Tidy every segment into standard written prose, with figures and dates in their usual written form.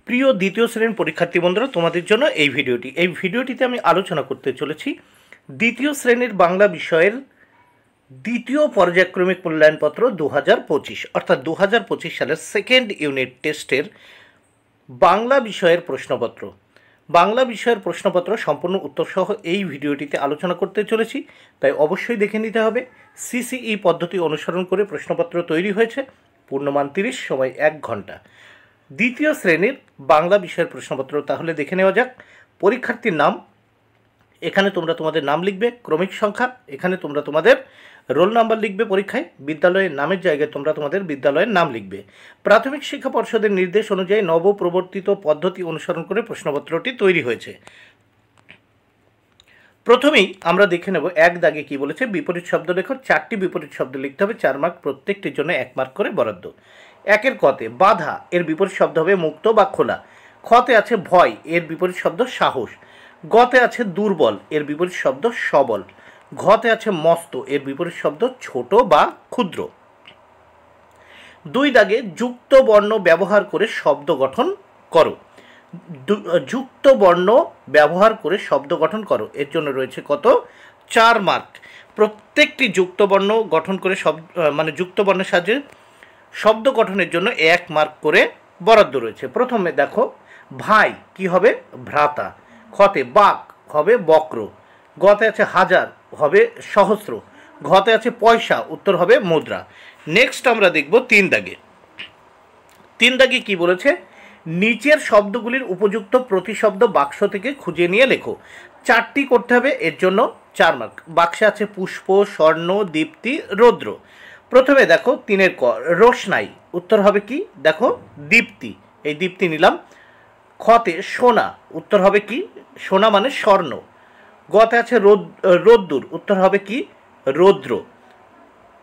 প্রিয় দ্বিতীয় শ্রেণীর পরীক্ষার্থী বন্ধুরা, তোমাদের জন্য এই ভিডিওটিতে আমি আলোচনা করতে চলেছি দ্বিতীয় শ্রেণীর বাংলা বিষয়ের দ্বিতীয় পর্যায়ক্রমিক মূল্যায়নপত্র 2025, অর্থাৎ 2025 সালের সেকেন্ড ইউনিট টেস্টের বাংলা বিষয়ের প্রশ্নপত্র। বাংলা বিষয়ের প্রশ্নপত্র সম্পূর্ণ উত্তরসহ এই ভিডিওটিতে আলোচনা করতে চলেছি, তাই অবশ্যই দেখে নিতে হবে। সিসিই পদ্ধতি অনুসরণ করে প্রশ্নপত্র তৈরি হয়েছে। পূর্ণমান 30, সময় 1 ঘন্টা। দ্বিতীয় শ্রেণীর বাংলা বিষয়ের প্রশ্নপত্র তাহলে দেখে নেওয়া যাক। পরীক্ষার্থীর নাম, এখানে তোমরা তোমাদের নাম লিখবে। ক্রমিক সংখ্যা, এখানে তোমরা তোমাদের রোল নাম্বার লিখবে। পরীক্ষায় বিদ্যালয়ের নামের জায়গায় তোমরা তোমাদের বিদ্যালয়ের নাম লিখবে। প্রাথমিক শিক্ষা পর্ষদের নির্দেশ অনুযায়ী নবপ্রবর্তিত পদ্ধতি অনুসরণ করে প্রশ্নপত্রটি তৈরি হয়েছে। প্রথমেই আমরা দেখে নেব এক দাগে কি বলেছে। বিপরীত শব্দ লেখো। 4টি বিপরীত শব্দ লিখতে হবে, 4 মার্ক, প্রত্যেকটির জন্য 1 মার্ক করে বরাদ্দ। একের কতে বাধা, এর বিপরীত শব্দ হবে মুক্ত বা খোলা। খতে আছে ভয়, এর বিপরীত শব্দ সাহস। গতে আছে দুর্বল, এর বিপরীত শব্দ সবল। ঘতে আছে মস্ত, এর বিপরীত শব্দ ছোট বা ক্ষুদ্র। 2 দাগে যুক্ত বর্ণ ব্যবহার করে শব্দ গঠন করো। যুক্ত বর্ণ ব্যবহার করে শব্দ গঠন করো, এর জন্য রয়েছে কত? 4 মার্ক। প্রত্যেকটি যুক্ত বর্ণ গঠন করে যুক্ত বর্ণের সাহায্যে শব্দ গঠনের জন্য 1 মার্ক করে বরাদ্দ রয়েছে। প্রথমে দেখো, ভাই কি হবে? ভ্রাতা। খতে বাক হবে বক্র। গতে আছে হাজার, হবে সহস্র। ঘতে আছে পয়সা, উত্তর হবে মুদ্রা। নেক্সট আমরা দেখব 3 দাগে। 3 দাগে কি বলেছে? নিচের শব্দগুলির উপযুক্ত প্রতিশব্দ বাক্স থেকে খুঁজে নিয়ে লেখো। 4টি করতে হবে, এর জন্য 4 মার্ক। বাক্সে আছে পুষ্প, স্বর্ণ, দীপ্তি, রৌদ্র। প্রথমে দেখো 3-এর ক, রোশনাই, উত্তর হবে কি? দেখো দীপ্তি, এই দীপ্তি নিলাম। খতে সোনা, উত্তর হবে কি? সোনা মানে স্বর্ণ। গতে আছে রোদ্দুর, উত্তর হবে কি? রৌদ্র।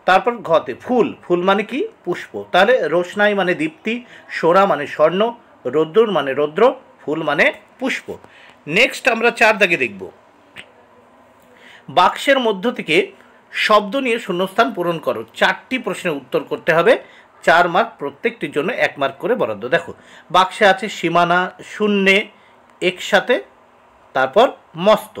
তারপর ঘতে ফুল, ফুল মানে কি? পুষ্প। তাহলে রোশনাই মানে দীপ্তি, সোনা মানে স্বর্ণ, রোদ্দুর মানে রৌদ্র, ফুল মানে পুষ্প। নেক্সট আমরা 4 দাগে দেখব। বাক্সের মধ্য থেকে শব্দ নিয়ে শূন্যস্থান পূরণ করো। 4টি প্রশ্নের উত্তর করতে হবে, 4 মার্ক, প্রত্যেকটির জন্য 1 মার্ক করে বরাদ্দ। দেখো, বাক্সে আছে সীমানা, শূন্যে, একসাথে, তারপর মস্ত।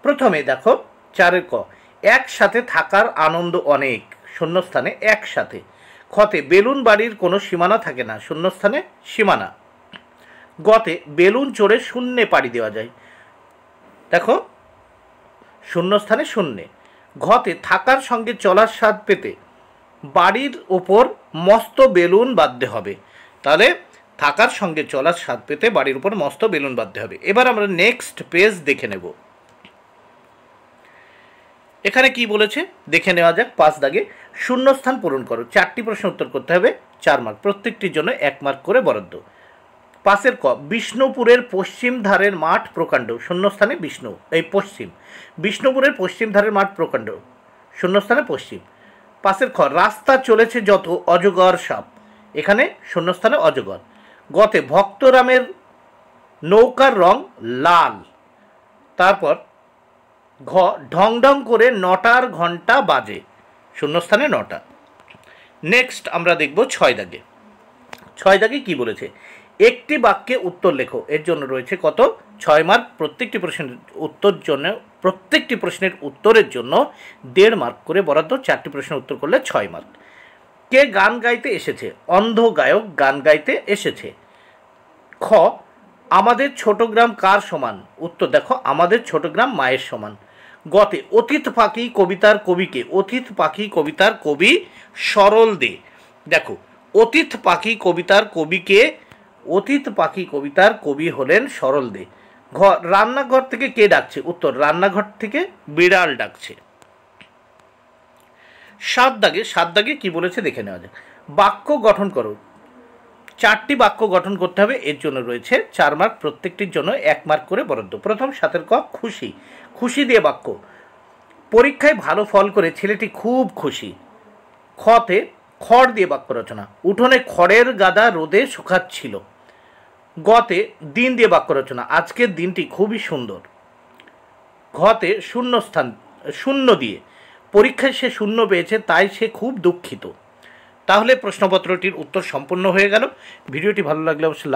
প্রথমে দেখো 4-এর ক, একসাথে থাকার আনন্দ অনেক, শূন্যস্থানে একসাথে। খতে বেলুন বাড়ির কোনো সীমানা থাকে না, শূন্যস্থানে সীমানা। গতে বেলুন চড়ে শূন্যে পাড়ি দেওয়া যায়, দেখো শূন্যস্থানে শূন্যে। ঘতে থাকার সঙ্গে চলার স্বাদ পেতে বাড়ির ওপর মস্ত বেলুন বাঁধতে হবে। তাহলে থাকার সঙ্গে চলার স্বাদ পেতে বাড়ির উপর মস্ত বেলুন বাঁধতে হবে। এবার আমরা নেক্সট পেজ দেখে নেব। এখানে কি বলেছে দেখে নেওয়া যাক। 5 দাগে শূন্যস্থান পূরণ করো। 4টি প্রশ্ন উত্তর করতে হবে, 4 মার্ক, প্রত্যেকটির জন্য 1 মার্ক করে বরাদ্দ। 5-এর ক, বিষ্ণুপুরের পশ্চিম ধারের মাঠ প্রকাণ্ড, শূন্যস্থানে বিষ্ণু, এই পশ্চিম। বিষ্ণুপুরের পশ্চিম ধারের মাঠ প্রকাণ্ড, শূন্যস্থানে পশ্চিম। 5-এর খ, রাস্তা চলেছে যত অজগর সাপ, এখানে শূন্যস্থানে অজগর। গতে ভক্তরামের নৌকার রং লাল। তারপর ঘ, ঢং ঢং করে 9টার ঘন্টা বাজে, শূন্যস্থানে 9টা। নেক্সট আমরা দেখব 6 দাগে। 6 দাগে কি বলেছে? একটি বাক্যে উত্তর লেখো, এর জন্য রয়েছে কত? 6 মার্ক। প্রত্যেকটি প্রশ্নের উত্তরের জন্য 1.5 মার্ক করে বরাদ্দ। 4টি প্রশ্নের উত্তর করলে 6 মার্ক। কে গান গাইতে এসেছে? অন্ধ গায়ক গান গাইতে এসেছে। খ, আমাদের ছোট গ্রাম কার সমান? উত্তর দেখো আমাদের ছোট গ্রাম মায়ের সমান। গতে অতীত পাখি কবিতার কবিকে, অতীত পাখি কবিতার কবি সরল দে। দেখো অতীত পাখি কবিতার কবিকে, অতীত পাখি কবিতার কবি হলেন সরল দে। ঘ, রান্নাঘর থেকে কে ডাকছে? উত্তর রান্নাঘর থেকে বিড়াল ডাকছে। 7 দাগে কি বলেছে দেখে নেওয়া যায়। বাক্য গঠন করো। 4টি বাক্য গঠন করতে হবে, এর জন্য রয়েছে 4 মার্ক, প্রত্যেকটির জন্য 1 মার্ক করে বরাদ্দ। প্রথম 7-এর ক, খুশি। খুশি দিয়ে বাক্য। পরীক্ষায় ভালো ফল করে ছেলেটি খুব খুশি। খতে খড় দিয়ে বাক্য রচনা। উঠোনে খড়ের গাদা রোদে শুকাচ্ছিল। গতে দিন দিয়ে বাক্য রচনা। আজকের দিনটি খুবই সুন্দর। ঘতে শূন্য দিয়ে পরীক্ষায় সে 0 পেয়েছে, তাই সে খুব দুঃখিত। তাহলে প্রশ্নপত্রটির উত্তর সম্পূর্ণ হয়ে গেল। ভিডিওটি ভালো লাগলে অবশ্যই